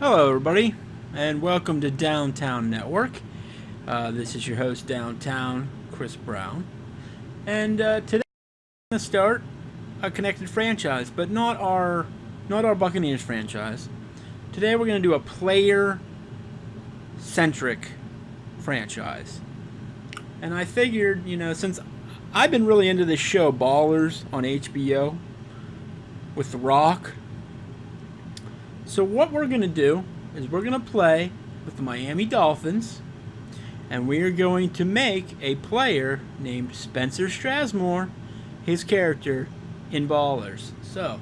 Hello, everybody, and welcome to Downtown Network. This is your host, Downtown, Chris Brown. And today we're going to start a connected franchise, but not our Buccaneers franchise. Today we're going to do a player-centric franchise. And I figured, since I've been really into this show, Ballers, on HBO, with The Rock. So what we're going to do is we're going to play with the Miami Dolphins, and we are going to make a player named Spencer Strasmore, his character, in Ballers. So,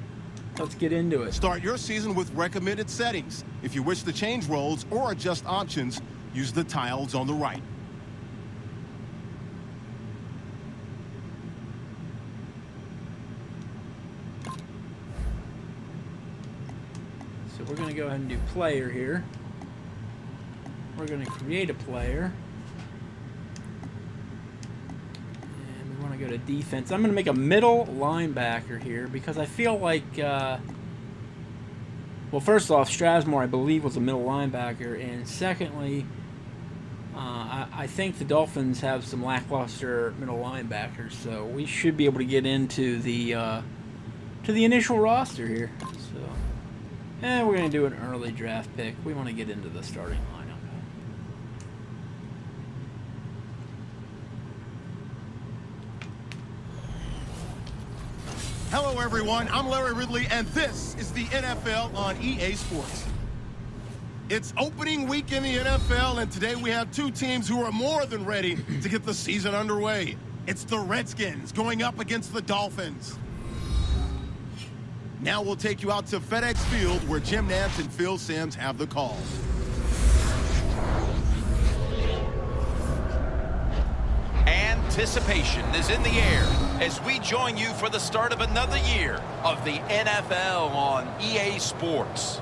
let's get into it. Start your season with recommended settings. If you wish to change roles or adjust options, use the tiles on the right. So we're going to go ahead and do player here. We're going to create a player. And we want to go to defense. I'm going to make a middle linebacker here because I feel like, well, first off, Strasmore, I believe, was a middle linebacker. And secondly, I think the Dolphins have some lackluster middle linebackers. So we should be able to get into the initial roster here. So. And we're going to do an early draft pick. We want to get into the starting lineup. Hello, everyone. I'm Larry Ridley, and this is the NFL on EA Sports. It's opening week in the NFL, and today we have two teams who are more than ready to get the season underway. It's the Redskins going up against the Dolphins. Now we'll take you out to FedEx Field, where Jim Nantz and Phil Simms have the call. Anticipation is in the air as we join you for the start of another year of the NFL on EA Sports.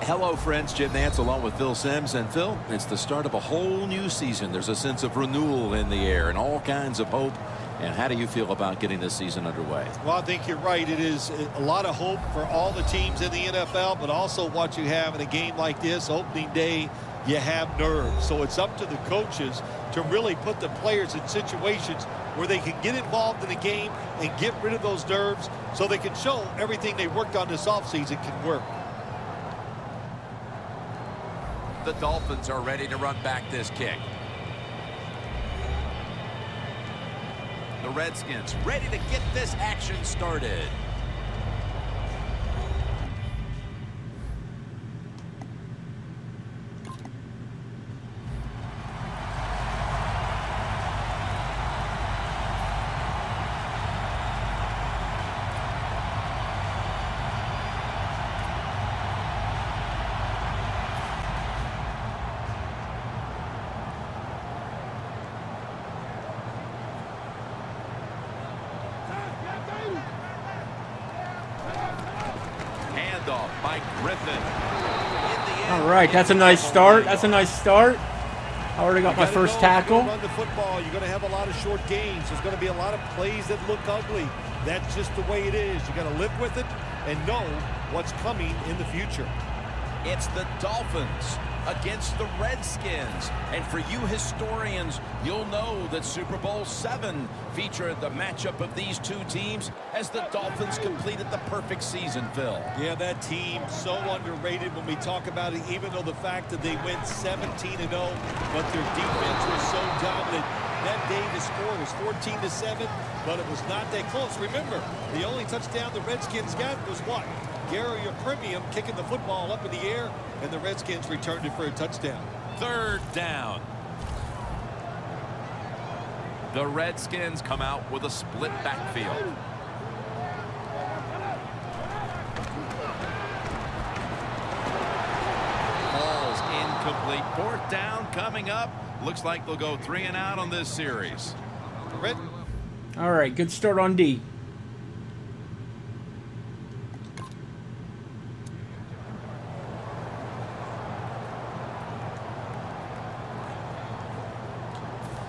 Hello, friends. Jim Nantz along with Phil Simms. And Phil, it's the start of a whole new season. There's a sense of renewal in the air and all kinds of hope. And how do you feel about getting this season underway? Well, I think you're right. It is a lot of hope for all the teams in the NFL, but also what you have in a game like this, opening day, you have nerves. So it's up to the coaches to really put the players in situations where they can get involved in the game and get rid of those nerves so they can show everything they worked on this offseason can work. The Dolphins are ready to run back this kick. The Redskins ready to get this action started. By Griffin. All right, that's a nice start. That's a nice start. I already got my first tackle. Run the football. You're going to have a lot of short gains. There's going to be a lot of plays that look ugly. That's just the way it is. You got to live with it and know what's coming in the future. It's the Dolphins against the Redskins. And for you historians, you'll know that Super Bowl VII featured the matchup of these two teams as the Dolphins completed the perfect season, Phil. Yeah, that team so underrated when we talk about it, even though the fact that they went 17-0, but their defense was so dominant. That day the score was 14-7, but it was not that close. Remember, the only touchdown the Redskins got was what? Gary Premium kicking the football up in the air, and the Redskins returned it for a touchdown. Third down. The Redskins come out with a split backfield. Ball's incomplete. Fourth down coming up. Looks like they'll go 3 and out on this series. All right, good start on D.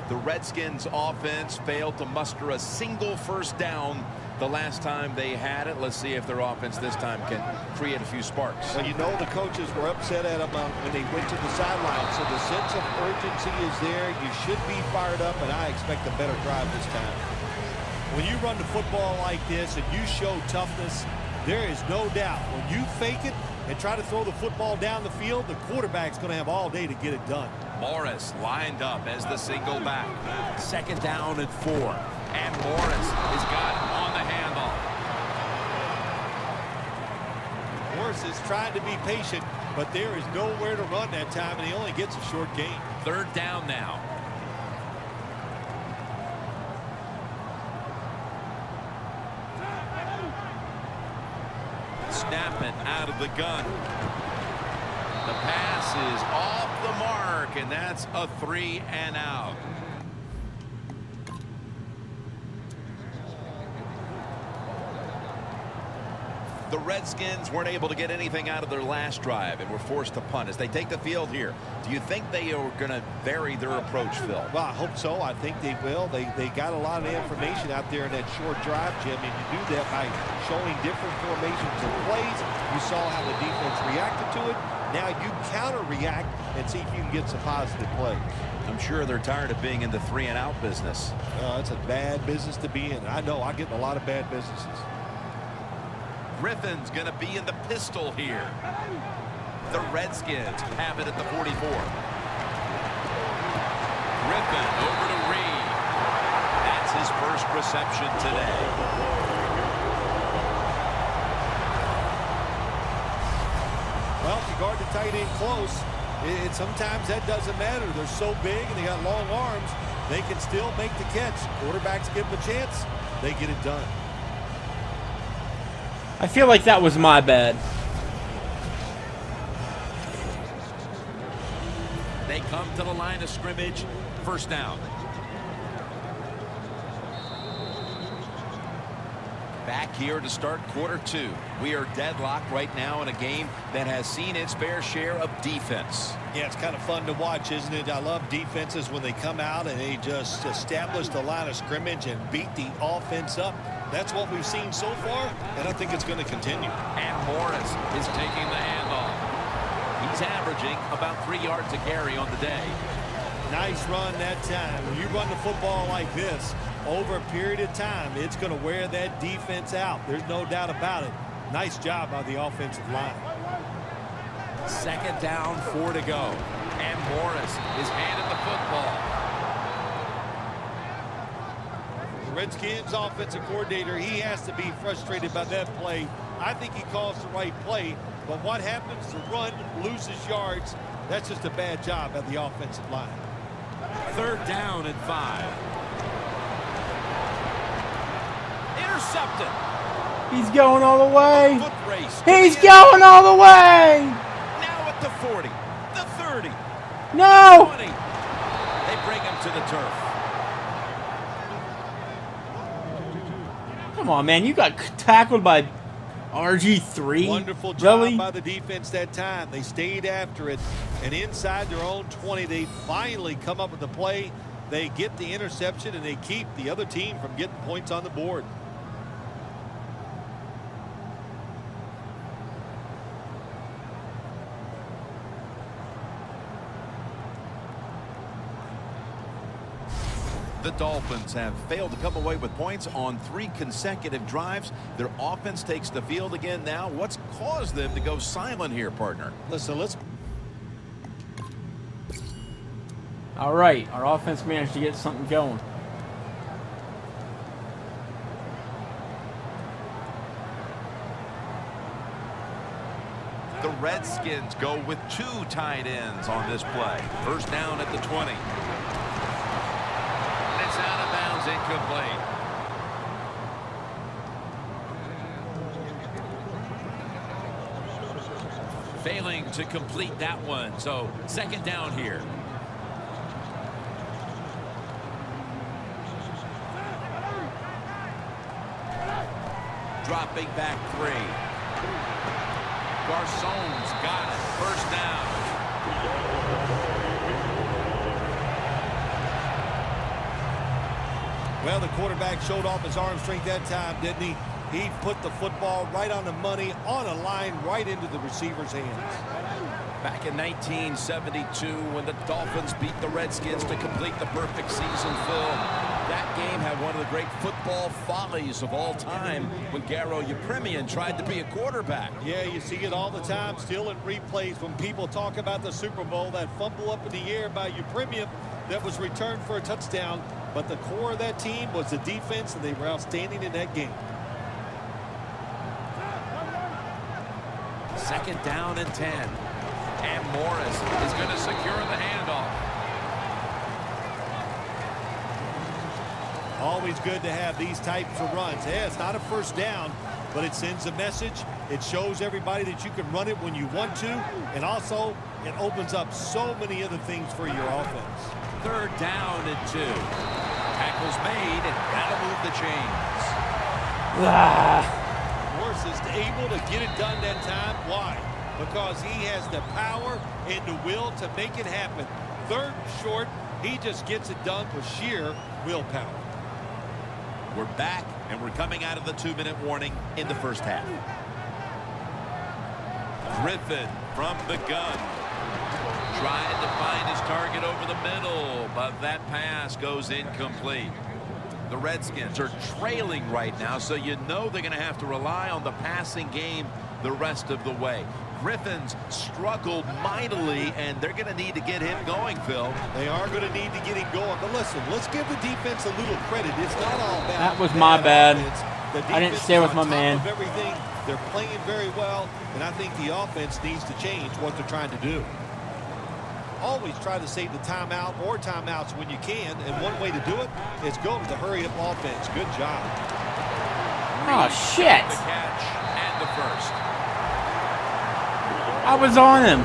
The Redskins offense failed to muster a single first down the last time they had it. Let's see if their offense this time can create a few sparks. Well, you know the coaches were upset at them when they went to the sideline, so the sense of urgency is there. You should be fired up, and I expect a better drive this time. When you run the football like this and you show toughness, there is no doubt when you fake it and try to throw the football down the field, the quarterback's going to have all day to get it done. Morris lined up as the single back. 2nd down and 4. And Morris has got it on the handoff. Morris is trying to be patient, but there is nowhere to run that time, and he only gets a short gain. 3rd down now. Snapping out of the gun. The pass is off the mark, and that's a 3 and out. The Redskins weren't able to get anything out of their last drive and were forced to punt as they take the field here. Do you think they are going to vary their approach, Phil? Well, I hope so. I think they will. They got a lot of information out there in that short drive, Jim, and you do that by showing different formations and plays. You saw how the defense reacted to it. Now you counter-react and see if you can get some positive plays. I'm sure they're tired of being in the 3-and-out business. It's a bad business to be in. I know. I get in a lot of bad businesses. Griffin's going to be in the pistol here. The Redskins have it at the 44. Griffin over to Reed. That's his first reception today. Well, if you guard the tight end close, sometimes that doesn't matter. They're so big and they got long arms, they can still make the catch. Quarterbacks give them a chance, they get it done. I feel like that was my bad. They come to the line of scrimmage. 1st down. Back here to start quarter 2. We are deadlocked right now in a game that has seen its fair share of defense. Yeah, it's kind of fun to watch, isn't it? I love defenses when they come out and they just establish the line of scrimmage and beat the offense up. That's what we've seen so far, and I think it's going to continue. And Morris is taking the handoff. He's averaging about 3 yards a carry on the day. Nice run that time. When you run the football like this, over a period of time, it's going to wear that defense out. There's no doubt about it. Nice job by the offensive line. 2nd down, 4 to go. And Morris is handed the football. Redskins offensive coordinator, he has to be frustrated by that play. I think he calls the right play, but what happens? The run loses yards. That's just a bad job at the offensive line. 3rd down and 5. Intercepted. He's going all the way. Foot race. He's going all the way. Now at the 40, the 30, No. 20. They bring him to the turf. Come on, man. You got tackled by RG3. Wonderful job Really? by the defense that time. They stayed after it, and inside their own 20, they finally come up with the play. They get the interception, and they keep the other team from getting points on the board. The Dolphins have failed to come away with points on 3 consecutive drives. Their offense takes the field again now. What's caused them to go silent here, partner? Listen, let's... All right. Our offense managed to get something going. The Redskins go with 2 tight ends on this play. 1st down at the 20. It's out of bounds, incomplete. Failing to complete that one, so 2nd down here. Dropping back 3. Garcon's got it. 1st down. Well, the quarterback showed off his arm strength that time, didn't he? He put the football right on the money, on a line, right into the receiver's hands. Back in 1972, when the Dolphins beat the Redskins to complete the perfect season, Phil, that game had one of the great football follies of all time when Garo Yepremian tried to be a quarterback. Yeah, you see it all the time, still in replays when people talk about the Super Bowl, that fumble up in the air by Yepremian that was returned for a touchdown. But the core of that team was the defense, and they were outstanding in that game. Second down and 10. And Morris is going to secure the handoff. Always good to have these types of runs. Yeah, it's not a first down, but it sends a message. It shows everybody that you can run it when you want to, and also it opens up so many other things for your offense. Third down and 2. Tackle's made, and that'll move the chains. Morris is able to get it done that time. Why? Because he has the power and the will to make it happen. Third and short, he just gets it done with sheer willpower. We're back, and we're coming out of the 2-minute warning in the first half. Griffin from the gun. Trying to find his target over the middle, but that pass goes incomplete. The Redskins are trailing right now, so you know they're going to have to rely on the passing game the rest of the way. Griffin's struggled mightily, and they're going to need to get him going, Phil. They are going to need to get him going. But listen, let's give the defense a little credit. It's not all bad. That was my bad. I didn't stay with my man. Everything. They're playing very well, and I think the offense needs to change what they're trying to do. Always try to save the timeout or timeouts when you can, and one way to do it is go to the hurry-up offense. Good job. Oh, shit. The catch and the first. I was on him.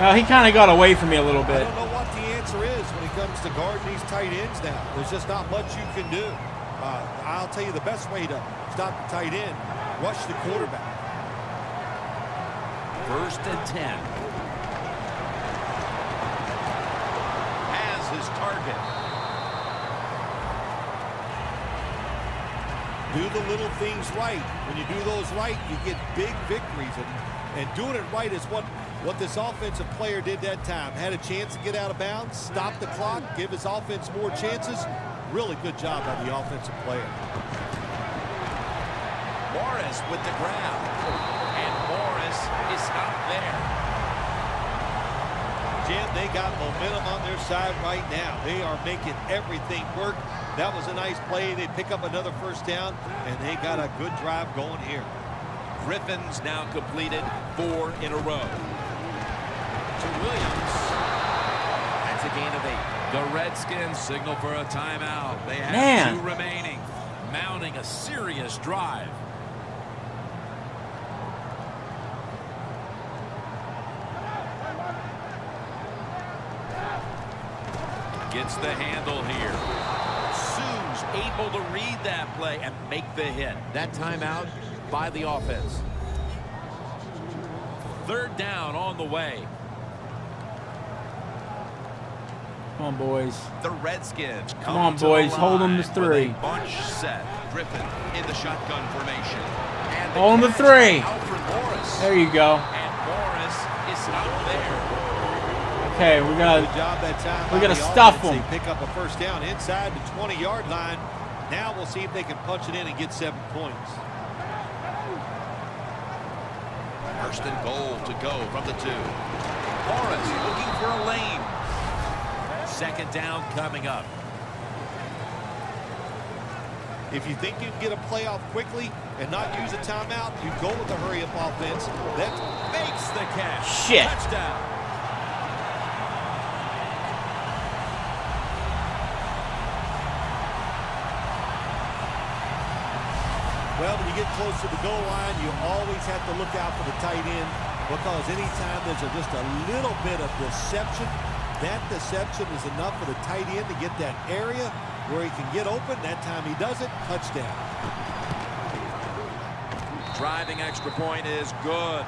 Well, he kind of got away from me a little I bit. don't know what the answer is when it comes to guarding these tight ends now. There's just not much you can do. I'll tell you the best way to stop the tight end, rush the quarterback. First and 10. Has his target. Do the little things right. When you do those right, you get big victories. And doing it right is what this offensive player did that time. Had a chance to get out of bounds, stop the clock, give his offense more chances. Really good job by the offensive player. Morris with the grab. And Morris is stopped there. Jim, they got momentum on their side right now. They are making everything work. That was a nice play. They pick up another first down, and they got a good drive going here. Griffin's now completed 4 in a row. To Williams. That's a gain of 8. The Redskins signal for a timeout. They have 2 remaining. Mounting a serious drive. Gets the handle here. Sue's able to read that play and make the hit. That timeout by the offense. Third down on the way. Come on, boys. The Redskins Come on, boys. Hold them to 3. Bunch set. Griffin in the shotgun formation. And On the 3. Alfred Morris. There you go. And Morris is stopped there. Okay, we gotta. Good job that time. We gotta by the stuff offense. them. They pick up a first down inside the 20-yard line. Now we'll see if they can punch it in and get 7 points. First and goal to go from the 2. Morris looking for a lane. Second down coming up. If you think you can get a playoff quickly and not use a timeout, you go with the hurry-up offense. That Makes the catch. Shit. Touchdown. Well, when you get close to the goal line, you always have to look out for the tight end, because anytime there's just a little bit of deception, that deception is enough for the tight end to get that area where he can get open. That time he does it, touchdown. Driving extra point is good.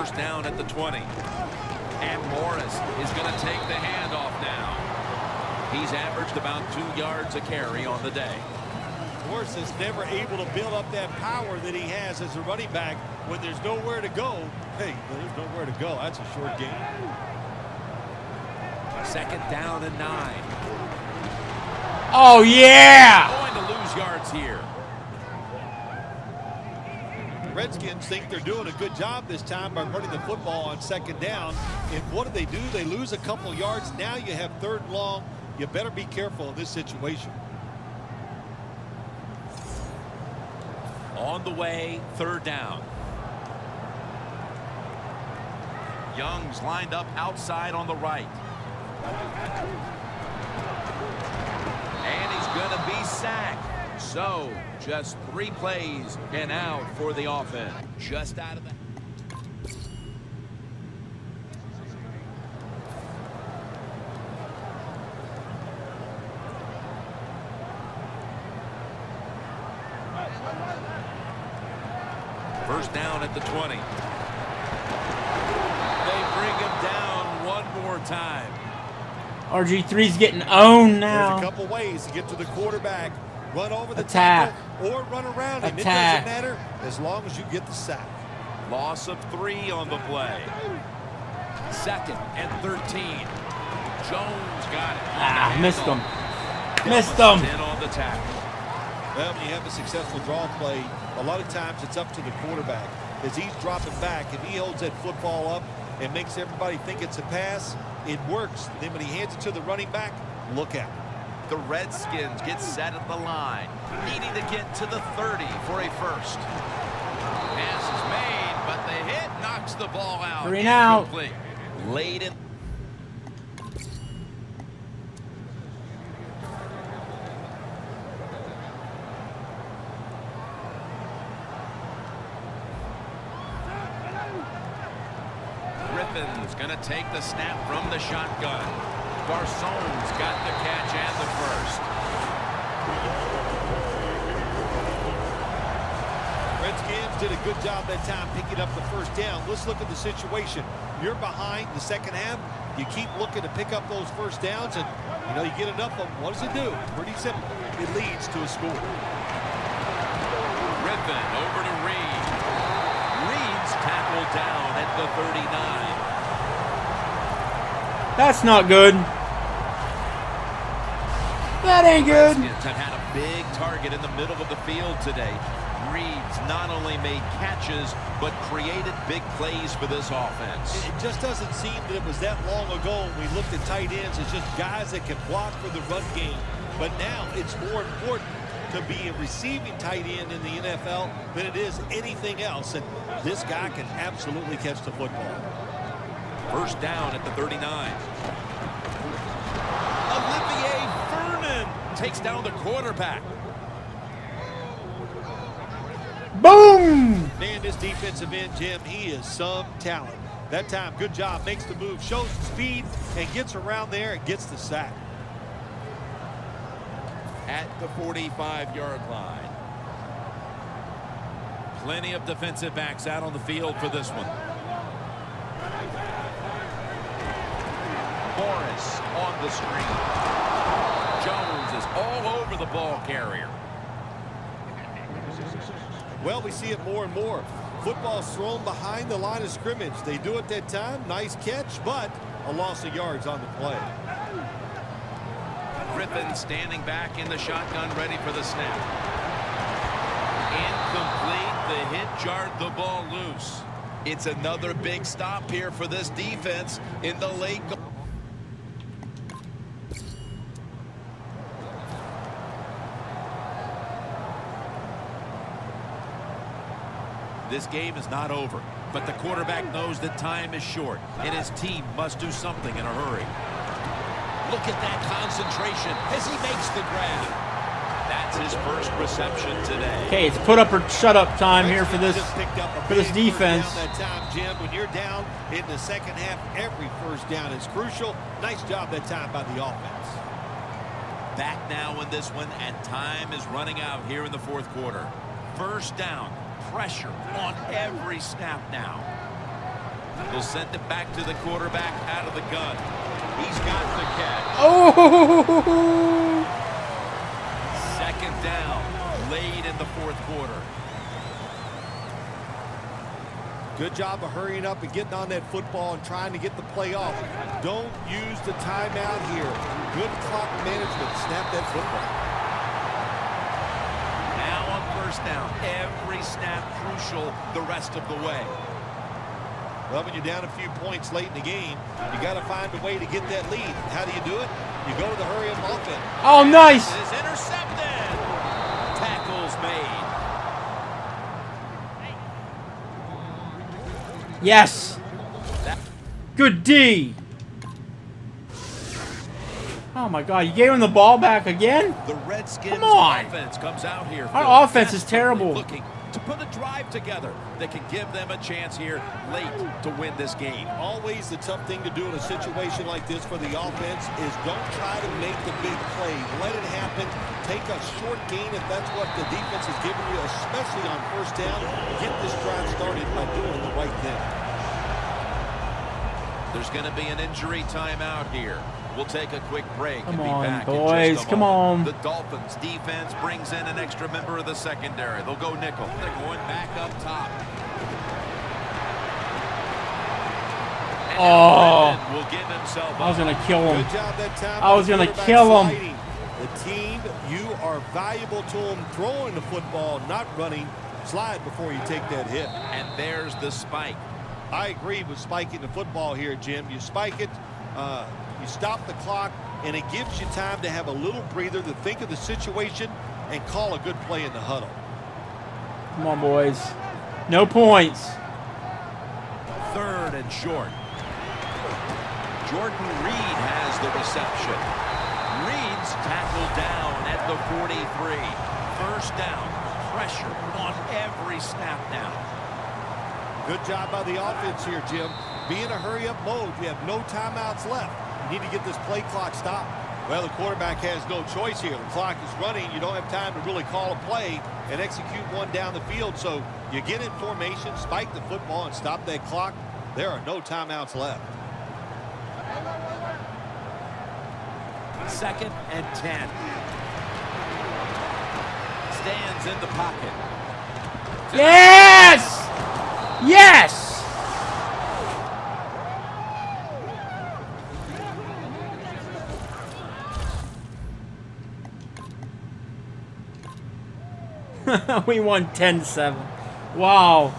First down at the 20. And Morris is going to take the handoff now. He's averaged about 2 yards a carry on the day. Morris is never able to build up that power that he has as a running back when there's nowhere to go. Hey, there's nowhere to go. That's a short gain. Second down and 9. Oh, yeah! Going to lose yards here. The Redskins think they're doing a good job this time by running the football on second down. And what do? They lose a couple yards. Now you have third and long. You better be careful in this situation. On the way, third down. Young's lined up outside on the right. And he's going to be sacked. So, just 3 plays and out for the offense. Just out of the... First down at the 20. They bring him down one more time. RG3's getting owned now. There's a couple ways to get to the quarterback. Run over the Attack. tackle or run around him. Attack. It doesn't matter as long as you get the sack. Loss of 3 on the play. Second and 13. Jones got it. Missed him. Missed him. In on the tackle. Well, when you have a successful draw play, a lot of times it's up to the quarterback. As he's dropping back, if he holds that football up and makes everybody think it's a pass, it works. Then when he hands it to the running back, look out. The Redskins get set at the line, needing to get to the 30 for a first. Pass is made, but the hit knocks the ball out. 3 now. Incomplete. Late in. Griffin's going to take the snap from the shotgun. Garçon's got the catch and the first. Redskins did a good job that time picking up the first down. Let's look at the situation. You're behind the second half. You keep looking to pick up those first downs, and you get enough of them. What does it do? Pretty simple. It leads to a score. Griffin over to Reed. Reed's tackled down at the 39. That's not good. That ain't good. Redskins have had a big target in the middle of the field today. Reed's not only made catches, but created big plays for this offense. It just doesn't seem that it was that long ago when we looked at tight ends as just guys that can block for the run game. But now it's more important to be a receiving tight end in the NFL than it is anything else. And this guy can absolutely catch the football. First down at the 39. Olivier Vernon takes down the quarterback. Boom! Man, this defensive end, Jim, he is some talent. That time, good job, makes the move, shows the speed, and gets around there and gets the sack. At the 45-yard line. Plenty of defensive backs out on the field for this one. Morris on the screen. Jones is all over the ball carrier. Well, we see it more and more. Football's thrown behind the line of scrimmage. They do it that time. Nice catch, but a loss of yards on the play. Griffin standing back in the shotgun, ready for the snap. Incomplete. The hit jarred the ball loose. It's another big stop here for this defense in the late. This game is not over, but the quarterback knows that time is short, and his team must do something in a hurry. Look at that concentration as he makes the grab. That's his first reception today. Okay, it's put up or shut up time here for this defense. That time, Jim, when you're down in the second half, every first down is crucial. Nice job that time by the offense. Back now in this one, and time is running out here in the fourth quarter. First down. Pressure on every snap now. They'll send it back to the quarterback out of the gun. He's got the catch. Oh! Second down, late in the fourth quarter. Good job of hurrying up and getting on that football and trying to get the play off. Don't use the timeout here. Good clock management. Snap that football. Now on first down. Every snap crucial the rest of the way. Well, when you're down a few points late in the game, you got to find a way to get that lead. How do you do it? You go to the hurry-up offense. Oh, nice. It is intercepted. Tackles made. Yes. Good D. Oh my God! You gave him the ball back again? The Redskins Come on. offense comes out here. Our offense is terrible. Looking to put a drive together that can give them a chance here late to win this game. Always the tough thing to do in a situation like this for the offense is don't try to make the big play. Let it happen. Take a short gain if that's what the defense is giving you, especially on first down. Get this drive started by doing the right thing. There's going to be an injury timeout here. We'll take a quick break and Come be on, back boys. in just a Come moment. on. The Dolphins defense brings in an extra member of the secondary. They'll go nickel. They're going back up top. And Oh. Brendan will give himself I was up. gonna kill him. Good job that time. I was gonna Quarterback kill him. sliding. The team, you are valuable to them throwing the football, not running. Slide before you take that hit. And there's the spike. I agree with spiking the football here, Jim. You spike it, you stop the clock, and it gives you time to have a little breather to think of the situation and call a good play in the huddle. Come on, boys. No points. Third and short. Jordan Reed has the reception. Reed's tackled down at the 43. First down. Pressure on every snap now. Good job by the offense here, Jim. Be in a hurry-up mode. You have no timeouts left. You need to get this play clock stopped. Well, the quarterback has no choice here. The clock is running. You don't have time to really call a play and execute one down the field. So you get in formation, spike the football, and stop that clock. There are no timeouts left. Second and 10. Stands in the pocket. Yes! Yes! We won 10-7. Wow.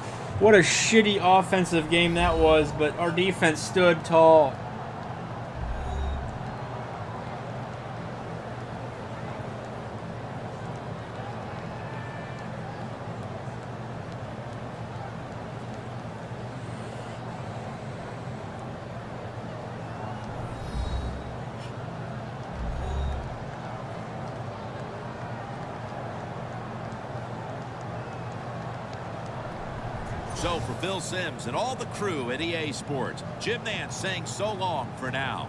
What a shitty offensive game that was, but our defense stood tall. So for Bill Sims and all the crew at EA Sports, Jim Nance saying so long for now.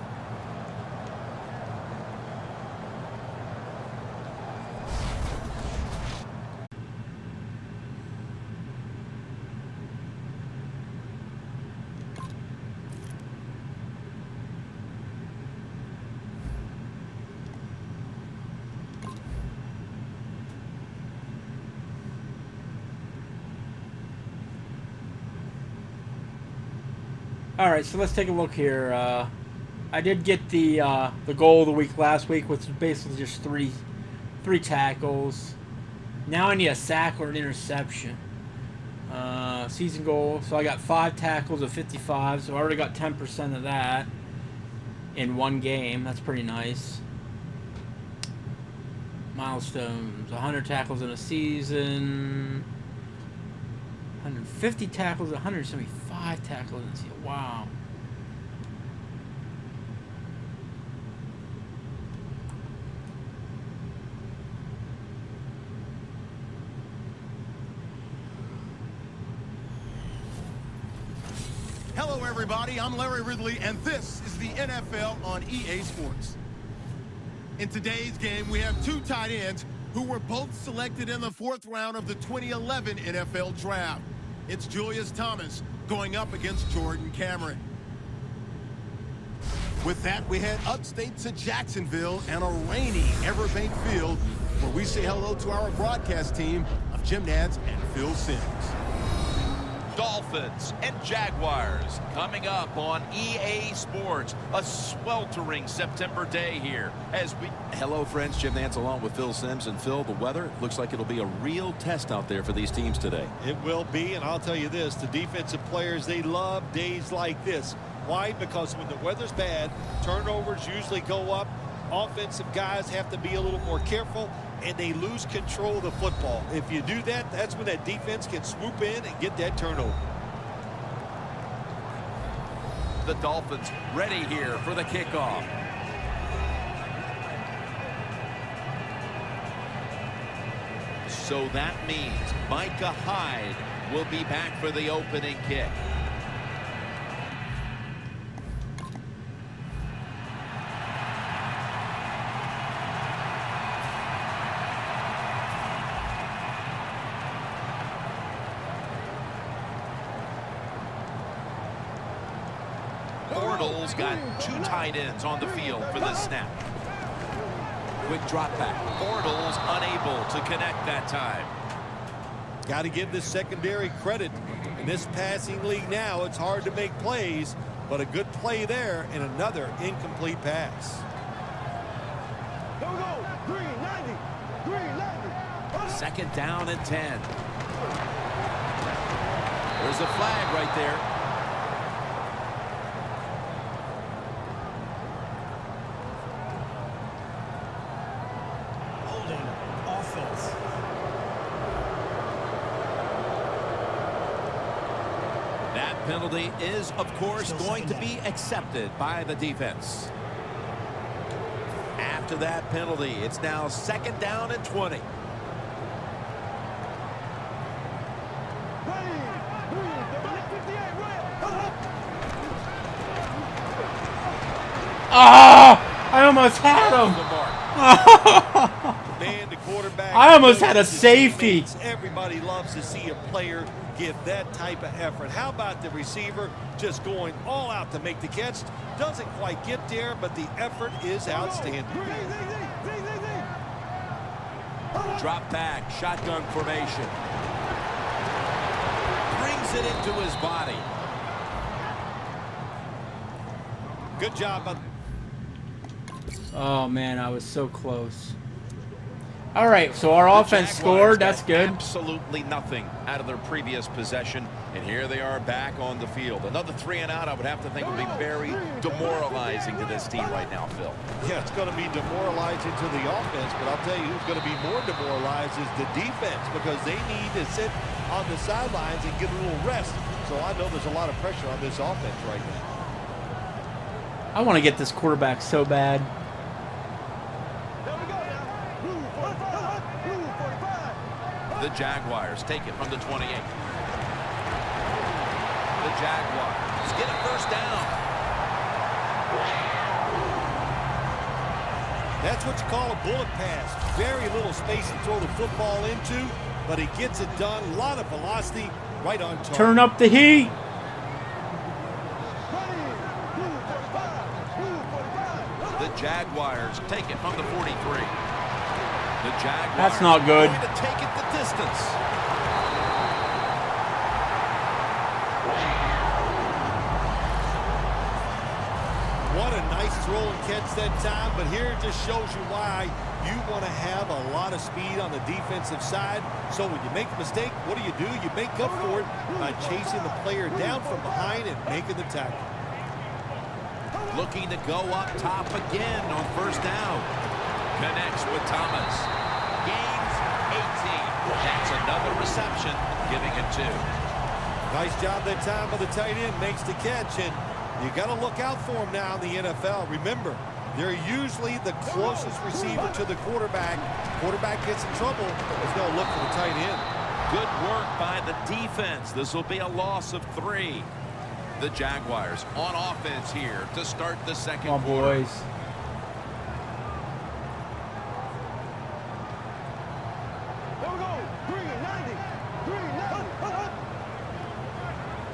All right, so let's take a look here. I did get the goal of the week last week, which was basically just three tackles. Now I need a sack or an interception. Season goal. So I got 5 tackles of 55, so I already got 10% of that in one game. That's pretty nice. Milestones: 100 tackles in a season. 150 tackles, 175 tackles in a season. Wow. Hello, everybody. I'm Larry Ridley, and this is the NFL on EA Sports. In today's game, we have 2 tight ends who were both selected in the 4th round of the 2011 NFL Draft. It's Julius Thomas going up against Jordan Cameron. With that, we head upstate to Jacksonville and a rainy Everbank Field, where we say hello to our broadcast team of Jim Nantz and Phil Simms. Dolphins and Jaguars coming up on EA Sports. A sweltering September day here as we... Hello, friends. Jim Nantz along with Phil Simms. And Phil, the weather looks like it'll be a real test out there for these teams today. It will be, and I'll tell you this, the defensive players, they love days like this. Why? Because when the weather's bad, turnovers usually go up. Offensive guys have to be a little more careful, and they lose control of the football. If you do that, that's when that defense can swoop in and get that turnover. The Dolphins ready here for the kickoff. So that means Micah Hyde will be back for the opening kick. Bortles got two tight ends on the field for this snap. Quick drop back. Bortles unable to connect that time. Got to give this secondary credit. In this passing league now, it's hard to make plays, but a good play there and another incomplete pass. Here we go. Green 90. Green 90. Second down and 10. There's a flag right there. That penalty is, of course, going to be accepted by the defense. After that penalty, it's now second down and 20. Oh! I almost had him. Man, the quarterback. I almost had a safety. Everybody loves to see a player give that type of effort. How about the receiver just going all out to make the catch? Doesn't quite get there, but the effort is outstanding. Drop back, shotgun formation. Brings it into his body. Good job on. Oh, man, I was so close. All right, so our offense scored. That's good. Absolutely nothing out of their previous possession, and here they are back on the field. Another 3 and out, I would have to think, would be very demoralizing to this team right now, Phil. Yeah, it's going to be demoralizing to the offense, but I'll tell you who's going to be more demoralized is the defense, because they need to sit on the sidelines and get a little rest. So I know there's a lot of pressure on this offense right now. I want to get this quarterback so bad. The Jaguars take it from the 28. The Jaguars get a first down. That's what you call a bullet pass. Very little space to throw the football into, but he gets it done. A lot of velocity, right on target. Turn up the heat. The Jaguars take it from the 43. The Jaguars That's not good. going to take it the distance. What a nice throw and catch that time, but here it just shows you why you want to have a lot of speed on the defensive side. So when you make a mistake, what do? You make up for it by chasing the player down from behind and making the tackle. Looking to go up top again on first down. Connects with Thomas. Gains 18. That's another reception, giving him 2. Nice job that time by the tight end. Makes the catch, and you got to look out for him now in the NFL. Remember, they're usually the closest receiver to the quarterback. Quarterback gets in trouble, he's going to look for the tight end. Good work by the defense. This will be a loss of 3. The Jaguars on offense here to start the second quarter. Boys.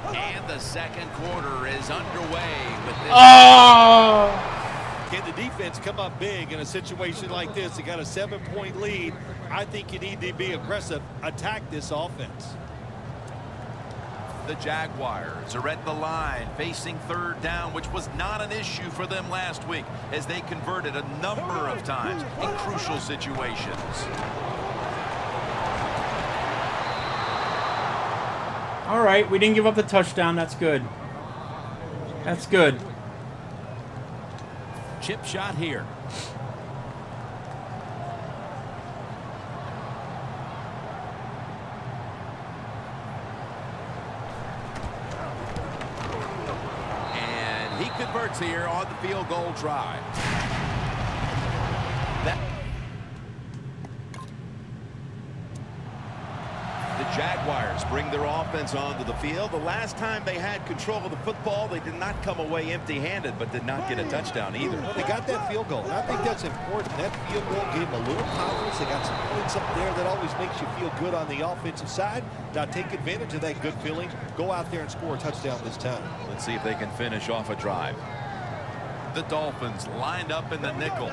And the second quarter is underway with this. Oh! Can the defense come up big in a situation like this? They got a 7-point lead. I think you need to be aggressive, attack this offense. The Jaguars are at the line facing third down, which was not an issue for them last week as they converted a number of times in crucial situations. All right, we didn't give up the touchdown. That's good. That's good. Chip shot here. And he converts here on the field goal try. The Jaguars bring their offense onto the field. The last time they had control of the football, they did not come away empty-handed, but did not get a touchdown either. Well, they got that field goal. I think that's important. That field goal gave them a little confidence. They got some points up there that always makes you feel good on the offensive side. Now take advantage of that good feeling. Go out there and score a touchdown this time. Let's see if they can finish off a drive. The Dolphins lined up in the nickel.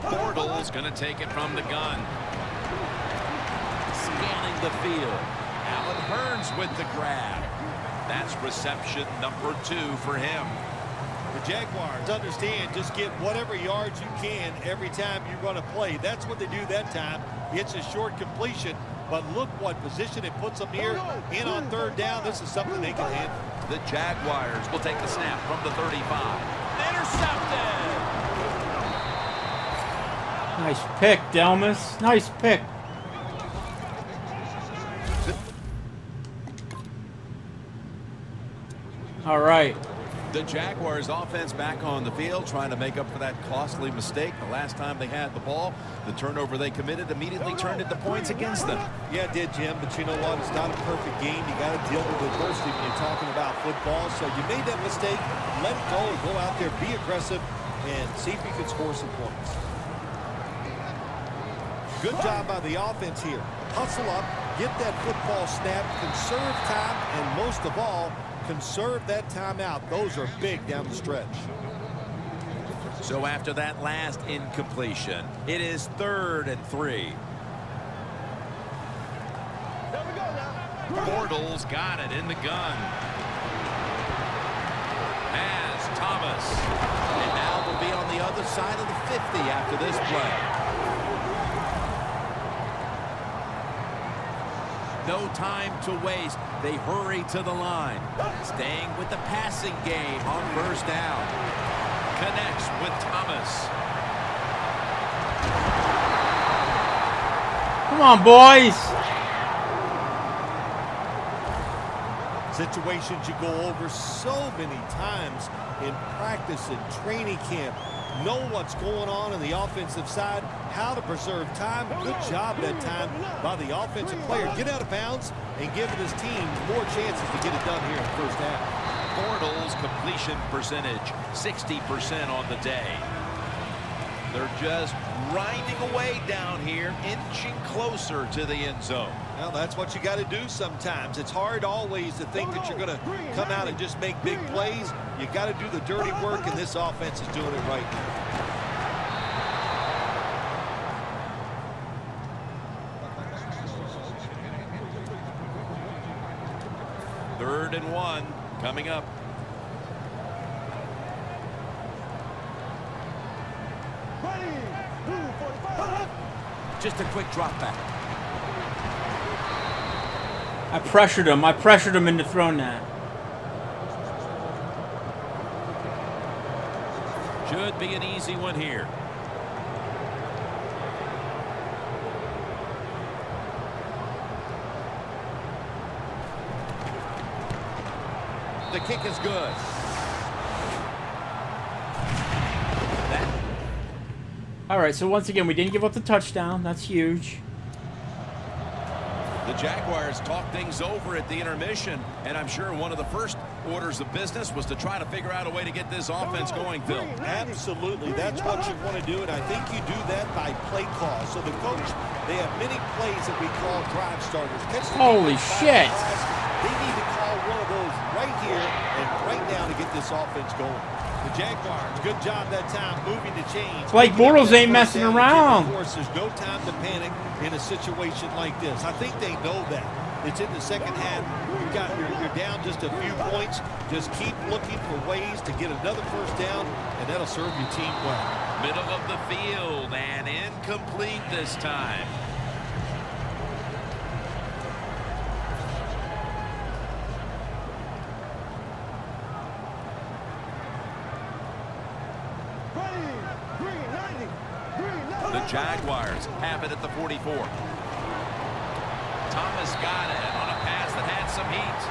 Bortles going to take it from the gun. Scanning the field. Allen Hurns with the grab. That's reception number 2 for him. The Jaguars understand just get whatever yards you can every time you're going to play. That's what they do that time. It's a short completion, but look what position it puts them here. In on third down, this is something they can handle. The Jaguars will take the snap from the 35. Intercepted! Nice pick, Delmas. Nice pick. All right. The Jaguars offense back on the field trying to make up for that costly mistake. The last time they had the ball, the turnover they committed immediately turned into points against them. Yeah, it did, Jim, but you know what? It's not a perfect game. You got to deal with adversity when you're talking about football. So you made that mistake, let it go, and go out there, be aggressive, and see if you can score some points. Good job by the offense here. Hustle up, get that football snap, conserve time, and most of all, conserve that timeout. Those are big down the stretch. So after that last incompletion, it is 3rd and 3. Bortles got it in the gun. Has Thomas. And now will be on the other side of the 50 after this play. No time to waste. They hurry to the line. Staying with the passing game on first down. Connects with Thomas. Come on, boys. Situations you go over so many times in practice and training camp. Know what's going on the offensive side, how to preserve time. Good job that time by the offensive player. Get out of bounds and giving his team more chances to get it done here in the first half. Bortles completion percentage 60% on the day. They're just grinding away down here, inching closer to the end zone. Well, that's what you got to do sometimes. It's hard always to think that you're going to come out and just make big plays. You got to do the dirty work, and this offense is doing it right now. 3rd and 1 coming up. Just a quick drop back. I pressured him. I pressured him into throwing that. Should be an easy one here. The kick is good. All right, so once again, we didn't give up the touchdown. That's huge. The Jaguars talked things over at the intermission, and I'm sure one of the first orders of business was to try to figure out a way to get this offense going, Phil. Absolutely. That's what you want to do, and I think you do that by play call. So the coach, they have many plays that we call drive starters. Holy shit. They need to call one of those right here and right now to get this offense going. The Jaguars, good job that time moving the chains. Blake Bortles ain't messing around. Of course, there's no time to panic in a situation like this. I think they know that. It's in the second half. You're down just a few points. Just keep looking for ways to get another first down, and that'll serve your team well. Middle of the field and incomplete this time. The Jaguars have it at the 44. Thomas got it on a pass that had some heat.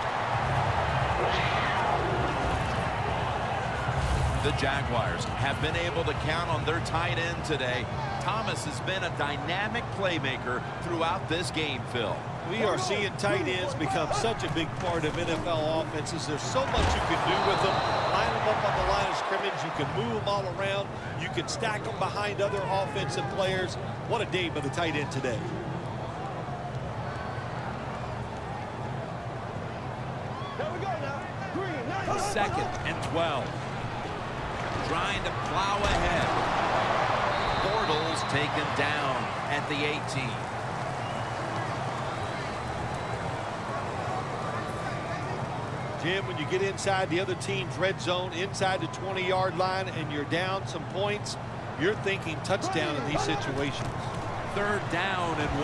The Jaguars have been able to count on their tight end today. Thomas has been a dynamic playmaker throughout this game, Phil. We are seeing tight ends become such a big part of NFL offenses. There's so much you can do with them. Line them up on the line of scrimmage. You can move them all around. You can stack them behind other offensive players. What a day by the tight end today. There we go now. 2nd and 12. Trying to plow ahead. Bortles taken down at the 18. Jim, when you get inside the other team's red zone, inside the 20-yard line, and you're down some points, you're thinking touchdown in these situations. 3rd down and 1.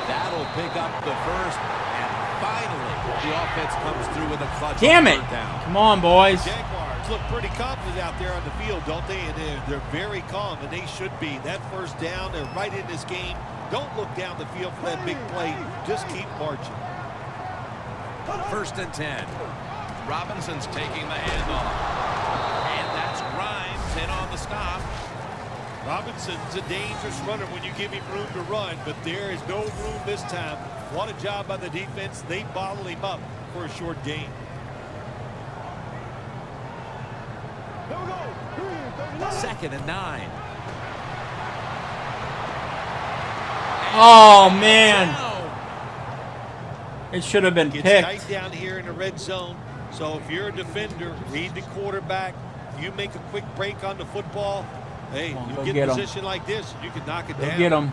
That'll pick up the first, and finally the offense comes through with a clutch. Damn it! Down. Come on, boys. Jaguars look pretty confident out there on the field, don't they? And they're very calm, and they should be. That first down, they're right in this game. Don't look down the field for that big play. Just keep marching. 1st and 10. Robinson's taking the handoff. And that's Grimes in on the stop. Robinson's a dangerous runner when you give him room to run, but there is no room this time. What a job by the defense. They bottle him up for a short gain. There we go. 2nd and 9. Oh, man. It should have been Gets picked. tight down here in the red zone. So if you're a defender, read the quarterback. You make a quick break on the football. Hey, on, you go get get a 'em. position like this, you can knock it Go down. get him.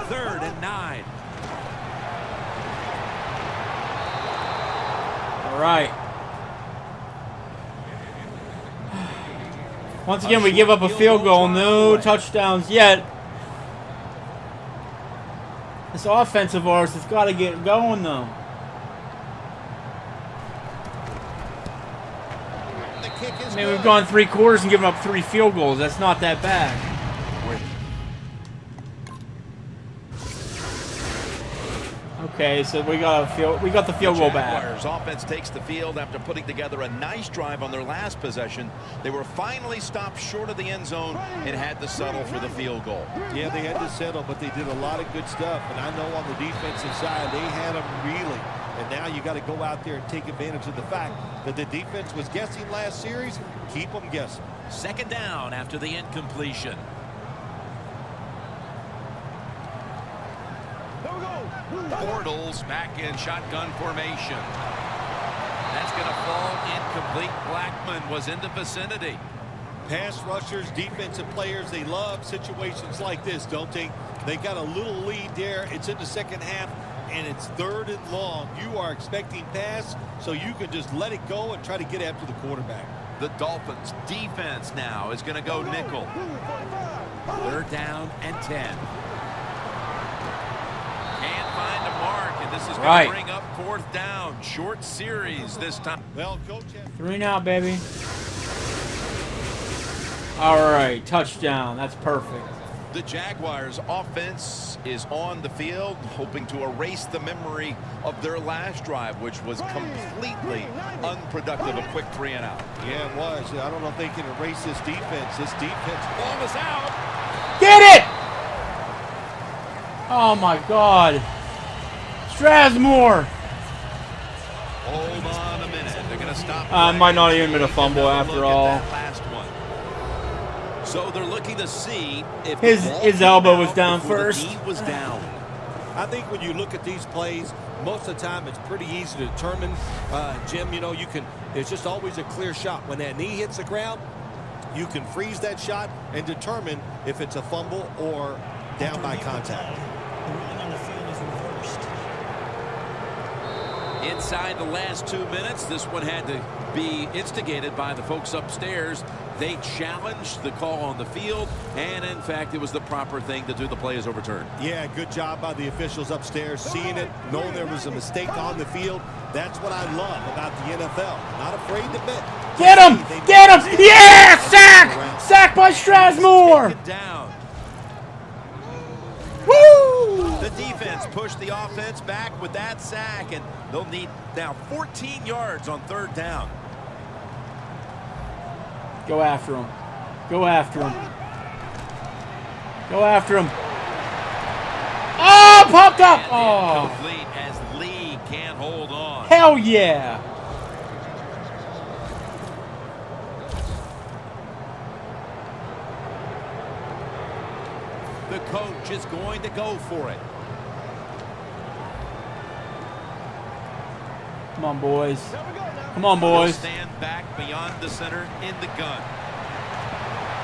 3rd and 9. All right. Once again, we give up a field goal. No touchdowns yet. This offense of ours has got to get going, though. The kick is I mean, we've gone 3 quarters and given up 3 field goals. That's not that bad. Okay, so we got the field goal back. Jaguars offense takes the field after putting together a nice drive on their last possession. They were finally stopped short of the end zone and had to settle for the field goal. Yeah, they had to settle, but they did a lot of good stuff. And I know on the defensive side, they had them reeling. And now you got to go out there and take advantage of the fact that the defense was guessing last series. Keep them guessing. 2nd down after the incompletion. Bortles back in shotgun formation. That's going to fall incomplete. Blackman was in the vicinity. Pass rushers, defensive players, they love situations like this, don't they? They got a little lead there. It's in the second half, and it's 3rd and long. You are expecting pass, so you can just let it go and try to get after the quarterback. The Dolphins defense now is going to go nickel. 3rd down and 10. Can't find a mark, and this is going to bring up 4th down. Short series this time. Well, Coach, 3 now, baby. All right, touchdown. That's perfect. The Jaguars offense is on the field, hoping to erase the memory of their last drive, which was completely unproductive. A quick 3 and out. yeah, it was. I don't know if they can erase this defense. This defense, ball is out. Get it! Oh my God. Strasmore. Hold on a minute. They're going to stop. Might not even been a fumble after all. Last one. So they're looking to see if His elbow was down before first. The knee was down. I think when you look at these plays, most of the time it's pretty easy to determine, Jim, you know, it's just always a clear shot. When that knee hits the ground, you can freeze that shot and determine if it's a fumble or down by contact. The ruling on the field is reversed. Inside the last 2 minutes, this one had to be instigated by the folks upstairs. They challenged the call on the field, and in fact, it was the proper thing to do. The play is overturned. Yeah, good job by the officials upstairs, seeing it, knowing there was a mistake on the field. That's what I love about the NFL. Not afraid to admit. Get him! Get him! Yeah! Sack! Sack by Strasmore! Down. Woo! The defense pushed the offense back with that sack, and they'll need now 14 yards on 3rd down. Go after him. Go after him. Go after him. Oh, popped up! Oh, Complete as Lee can't hold on. hell yeah! The coach is going to go for it. Come on, boys. There we go now. Come on, He'll boys. stand back beyond the center in the gun.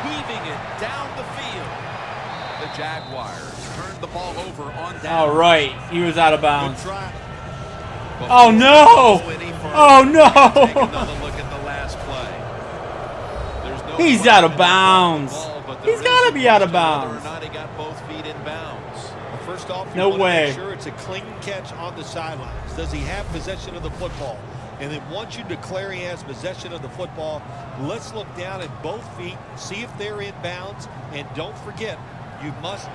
Weaving it down the field. The Jaguars turned the ball over on down. All right, he was out of Good bounds. try. Oh no! Oh Take no! another look at the last play. There's no He's question out of about bounds. the ball, but there He's is got to a be out of question whether bounds. or not he got both feet in bounds. Well, first off, you No want to way. make sure it's a clean catch on the sidelines. Does he have possession of the football? And then once you declare he has possession of the football, let's look down at both feet, see if they're in bounds, and don't forget, you must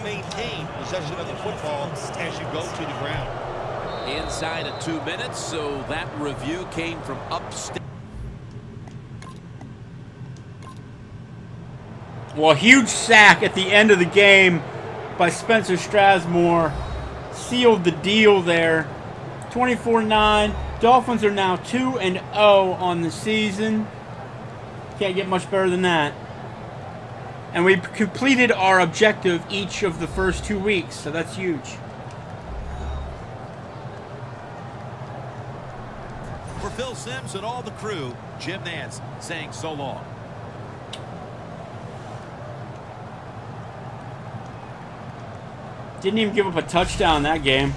maintain possession of the football as you go to the ground. Inside of 2 minutes, so that review came from upstairs. Well, a huge sack at the end of the game by Spencer Strasmore sealed the deal there. 24-9. Dolphins are now 2-0 on the season. Can't get much better than that. And we completed our objective each of the first 2 weeks, so that's huge. For Phil Simms and all the crew, Jim Nantz saying so long. Didn't even give up a touchdown that game.